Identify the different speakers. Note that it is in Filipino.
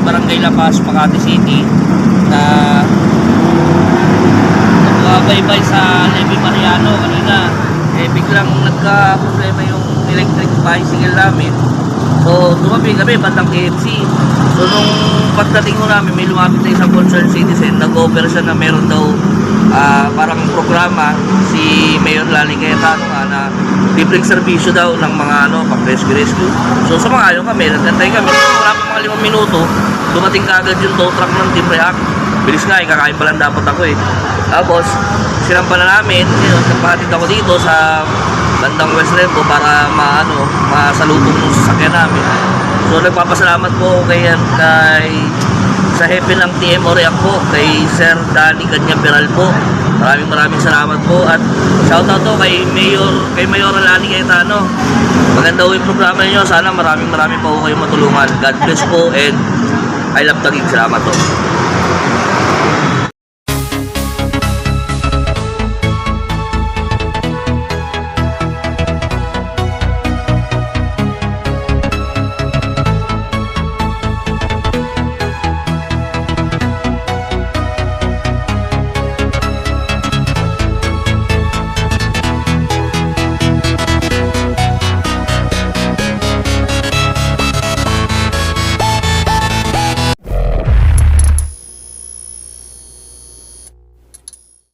Speaker 1: Barangay La Paz, Makati City na nagbabaybay sa Levi Mariano kanina. Biglang nagka-problema yung electric bicycle namin. So, tumabi kami, bandang KFC. So, nung pagdating ko namin, may lumapit na isang concerned citizen. Nag-offer siya na meron daw parang programa si Mayor Lani Cayetano na libreng serbisyo daw ng mga pang rescue. So, sumangayon kami, nagtantay kami. Wala pa mga 5 minuto, dumating kaagad yung tow truck ng Team React. Bilis nga, kakain pa lang dapat ako Tapos, sinampa na namin, nagpahatid ako dito sa bandang West Rembo para masalubong yung sasakyan namin. So, nagpapasalamat po kay sa hepe ng TMO React po, kay Sir Danny Canyaveral po. Maraming salamat po at shoutout to kay Mayor Lani Cayetano. Maganda po yung programa niyo. Sana maraming pa po kayong matulungan. God bless po and I love Taguig. Salamat po.